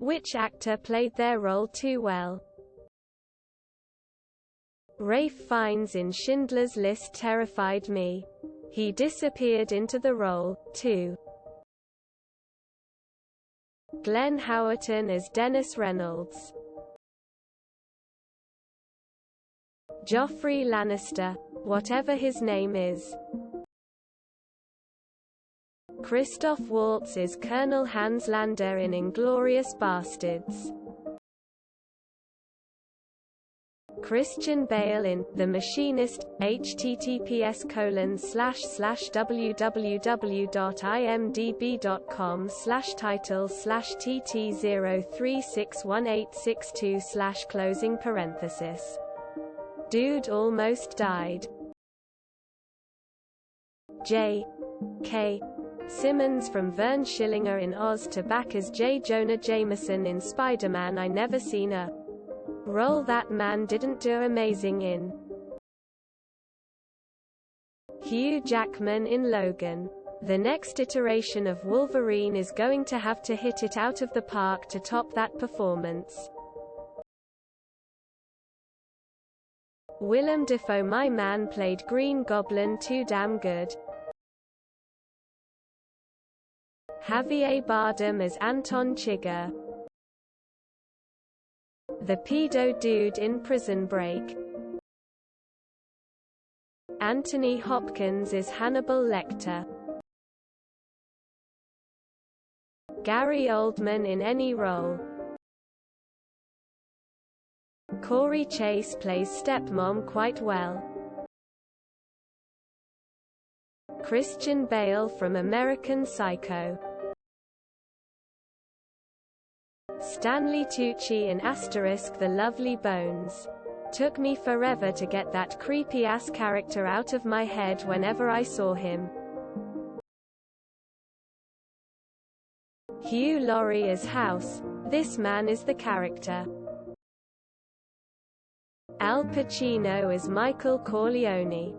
Which actor played their role too well? Ralph Fiennes in Schindler's List terrified me. He disappeared into the role, too. Glenn Howerton as Dennis Reynolds. Joffrey Lannister, whatever his name is. Christoph Waltz is Colonel Hans Landa in Inglourious Basterds. Christian Bale in The Machinist. https://www.imdb.com/title/TT03618662/closing parenthesis. Dude almost died. J.K. Simmons from Vern Schillinger in Oz to back as J. Jonah Jameson in Spider-Man. I never seen a role that man didn't do amazing in. Hugh Jackman in Logan. The next iteration of Wolverine is going to have to hit it out of the park to top that performance. Willem Dafoe. My man played Green Goblin too damn good. Javier Bardem as Anton Chigurh. The pedo dude in Prison Break. Anthony Hopkins is Hannibal Lecter. Gary Oldman in any role. Corey Chase plays stepmom quite well. Christian Bale from American Psycho. Stanley Tucci in * The Lovely Bones. Took me forever to get that creepy-ass character out of my head whenever I saw him. Hugh Laurie as House. This man is the character. Al Pacino as Michael Corleone.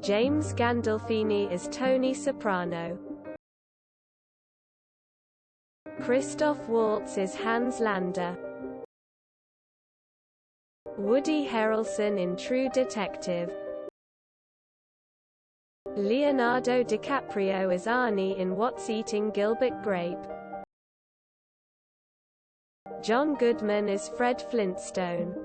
James Gandolfini as Tony Soprano. Christoph Waltz is Hans Landa. Woody Harrelson in True Detective. Leonardo DiCaprio as Arnie in What's Eating Gilbert Grape. John Goodman as Fred Flintstone.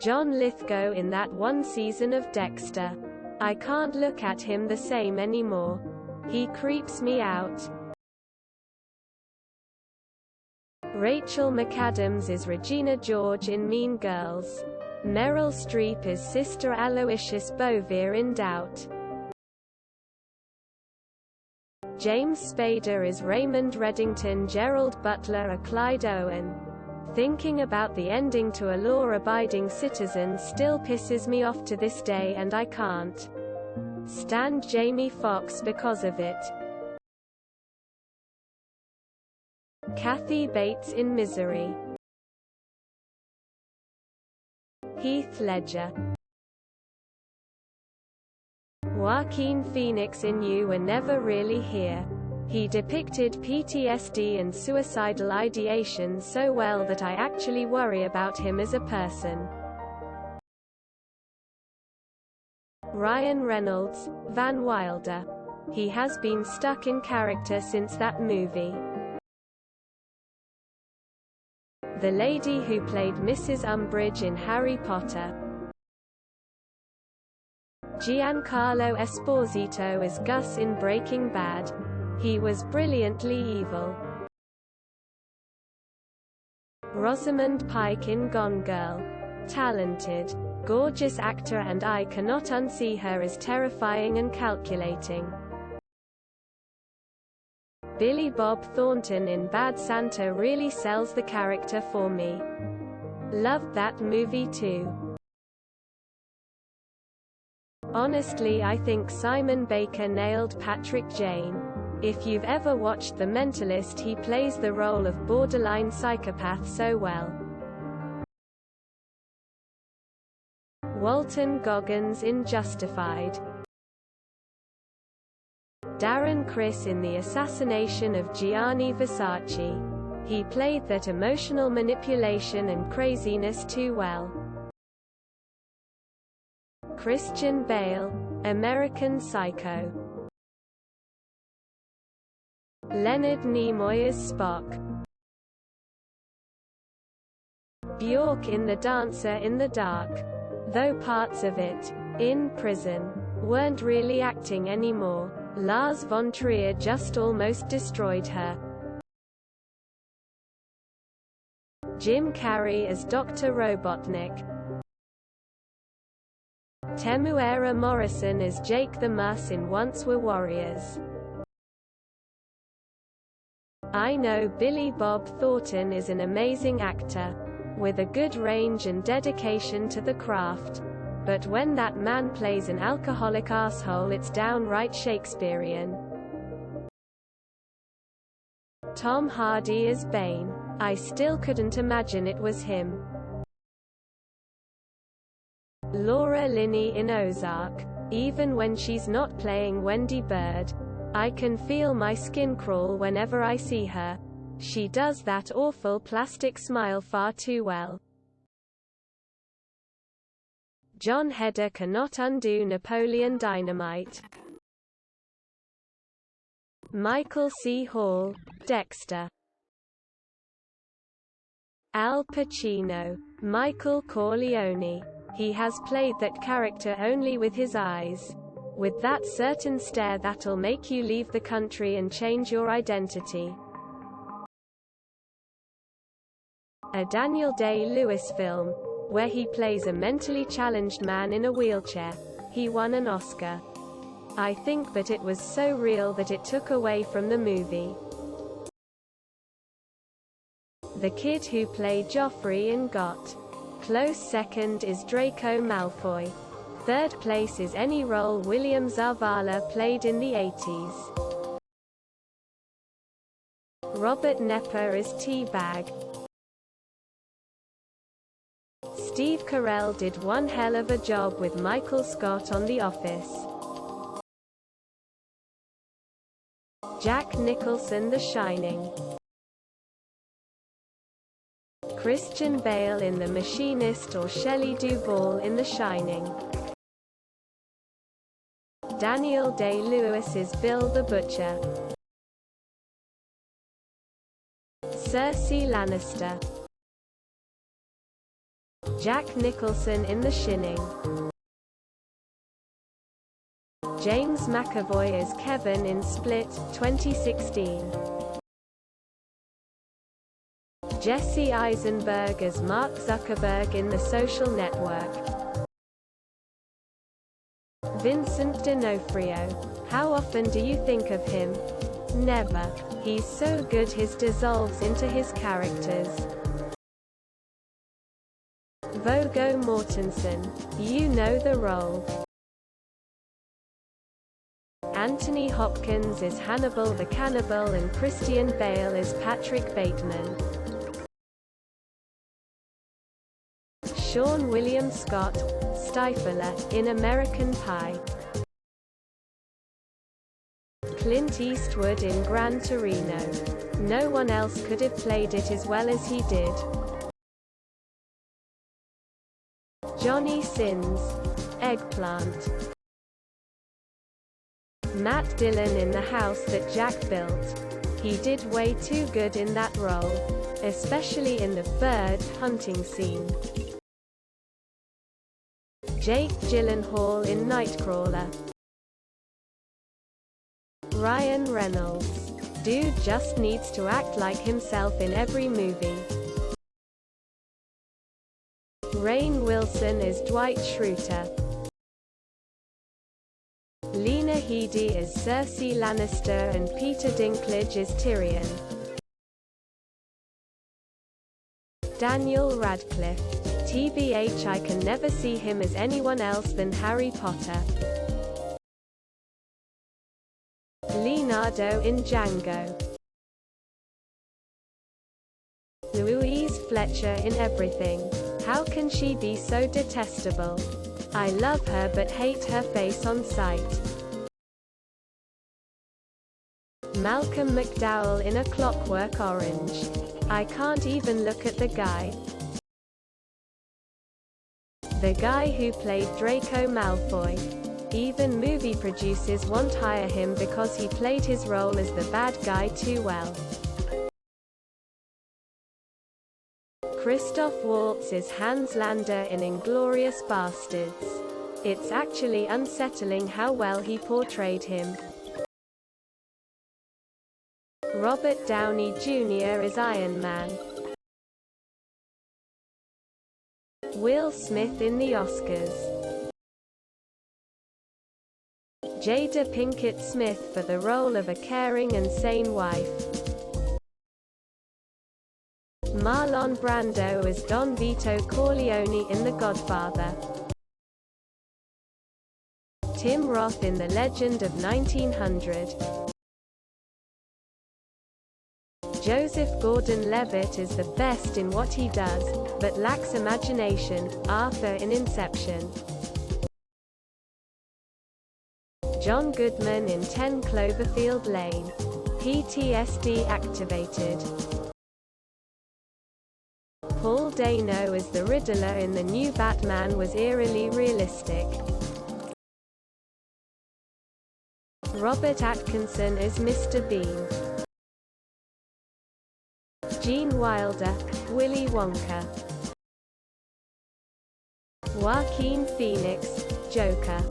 John Lithgow in that one season of Dexter. I can't look at him the same anymore. He creeps me out. Rachel McAdams is Regina George in Mean Girls. Meryl Streep is Sister Aloysius Bovere in Doubt. James Spader is Raymond Reddington. Gerald Butler as Clyde Owen. Thinking about the ending to A Law-Abiding Citizen still pisses me off to this day, and I can't stand Jamie Foxx because of it. Kathy Bates in Misery. Heath Ledger. Joaquin Phoenix in You Were Never Really Here. He depicted PTSD and suicidal ideation so well that I actually worry about him as a person. Ryan Reynolds, Van Wilder. He has been stuck in character since that movie. The lady who played Mrs. Umbridge in Harry Potter. Giancarlo Esposito as Gus in Breaking Bad. He was brilliantly evil. Rosamund Pike in Gone Girl. Talented, gorgeous actor, and I cannot unsee her as terrifying and calculating. Billy Bob Thornton in Bad Santa really sells the character for me. Loved that movie too. Honestly, I think Simon Baker nailed Patrick Jane. If you've ever watched The Mentalist, he plays the role of borderline psychopath so well. Walton Goggins in Justified. Darren Criss in The Assassination of Gianni Versace. He played that emotional manipulation and craziness too well. Christian Bale, American Psycho. Leonard Nimoy as Spock. Bjork in The Dancer in the Dark. Though parts of it, in prison, weren't really acting anymore, Lars von Trier just almost destroyed her. Jim Carrey as Dr. Robotnik. Temuera Morrison as Jake the Muss in Once Were Warriors. I know Billy Bob Thornton is an amazing actor, with a good range and dedication to the craft. But when that man plays an alcoholic asshole, it's downright Shakespearean. Tom Hardy as Bane. I still couldn't imagine it was him. Laura Linney in Ozark. Even when she's not playing Wendy Bird, I can feel my skin crawl whenever I see her. She does that awful plastic smile far too well. Jon Heder cannot undo Napoleon Dynamite. Michael C. Hall, Dexter. Al Pacino, Michael Corleone. He has played that character only with his eyes. With that certain stare that'll make you leave the country and change your identity. A Daniel Day-Lewis film, where he plays a mentally challenged man in a wheelchair. He won an Oscar. I think that it was so real that it took away from the movie. The kid who played Joffrey in GOT. Close second is Draco Malfoy. Third place is any role William Zavala played in the 80s. Robert Knepper is T-Bag. Steve Carell did one hell of a job with Michael Scott on The Office. Jack Nicholson, The Shining. Christian Bale in The Machinist or Shelley Duvall in The Shining. Daniel Day-Lewis is Bill the Butcher. Cersei Lannister. Jack Nicholson in The Shining. James McAvoy as Kevin in Split, 2016. Jesse Eisenberg as Mark Zuckerberg in The Social Network. Vincent D'Onofrio. How often do you think of him? Never. He's so good his dissolves into his characters. Viggo Mortensen. You know the role. Anthony Hopkins is Hannibal the Cannibal and Christian Bale is Patrick Bateman. Sean William Scott, Stifler, in American Pie. Clint Eastwood in Gran Torino. No one else could have played it as well as he did. Johnny Sins, Eggplant. Matt Dillon in The House That Jack Built. He did way too good in that role, especially in the bird hunting scene. Jake Gyllenhaal in Nightcrawler. Ryan Reynolds. Dude just needs to act like himself in every movie. Rainn Wilson is Dwight Schrute. Lena Headey is Cersei Lannister and Peter Dinklage is Tyrion. Daniel Radcliffe. TBH, I can never see him as anyone else than Harry Potter. Leonardo in Django. Louise Fletcher in Everything. How can she be so detestable? I love her but hate her face on sight. Malcolm McDowell in A Clockwork Orange. I can't even look at the guy. The guy who played Draco Malfoy. Even movie producers won't hire him because he played his role as the bad guy too well. Christoph Waltz is Hans Landa in Inglourious Basterds. It's actually unsettling how well he portrayed him. Robert Downey Jr. is Iron Man. Will Smith in the Oscars. Jada Pinkett Smith for the role of a caring and sane wife. Marlon Brando as Don Vito Corleone in The Godfather. Tim Roth in The Legend of 1900. Joseph Gordon-Levitt is the best in what he does, but lacks imagination, Arthur in Inception. John Goodman in 10 Cloverfield Lane. PTSD activated. Paul Dano as the Riddler in the new Batman was eerily realistic. Robert Atkinson as Mr. Bean. Gene Wilder, Willy Wonka. Joaquin Phoenix, Joker.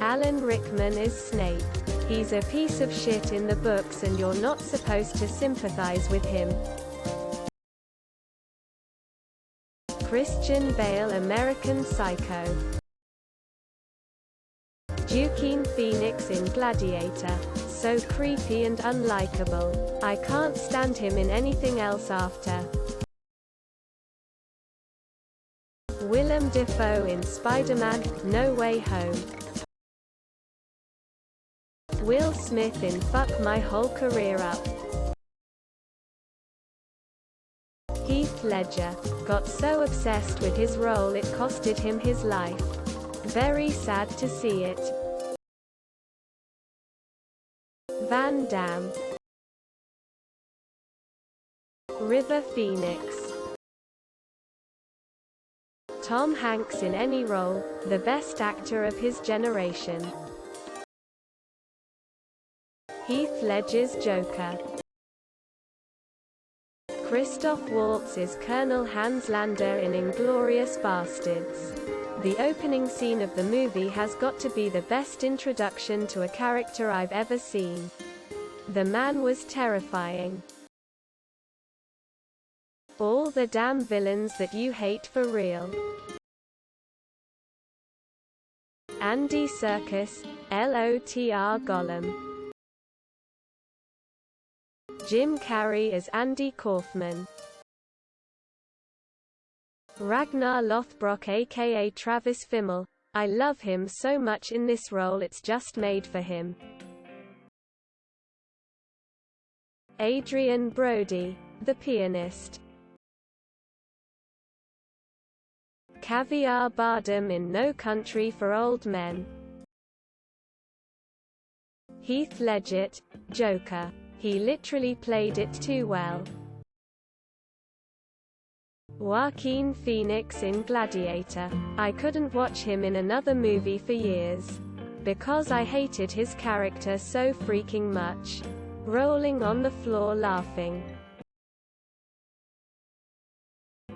Alan Rickman is Snape. He's a piece of shit in the books and you're not supposed to sympathize with him. Christian Bale American Psycho. Joaquin Phoenix in Gladiator. So creepy and unlikable. I can't stand him in anything else after. Willem Dafoe in Spider-Man: No Way Home. Will Smith in Fuck My Whole Career Up. Heath Ledger got so obsessed with his role it costed him his life. Very sad to see it. Van Damme. River Phoenix. Tom Hanks in any role, the best actor of his generation. Heath Ledger's Joker. Christoph Waltz is Colonel Hans Landa in Inglourious Basterds. The opening scene of the movie has got to be the best introduction to a character I've ever seen. The man was terrifying. All the damn villains that you hate for real. Andy Serkis, LOTR Gollum. Jim Carrey as Andy Kaufman. Ragnar Lothbrok aka Travis Fimmel. I love him so much in this role, it's just made for him. Adrian Brody, the pianist. Javier Bardem in No Country for Old Men. Heath Ledger, Joker. He literally played it too well. Joaquin Phoenix in Gladiator. I couldn't watch him in another movie for years. Because I hated his character so freaking much. Rolling on the floor laughing.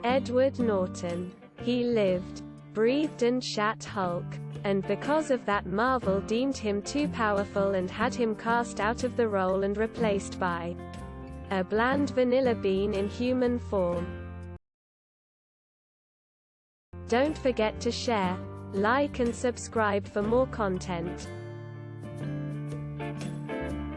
Edward Norton. He lived, breathed and shat Hulk. And because of that Marvel deemed him too powerful and had him cast out of the role and replaced by a bland vanilla bean in human form. Don't forget to share, like and subscribe for more content.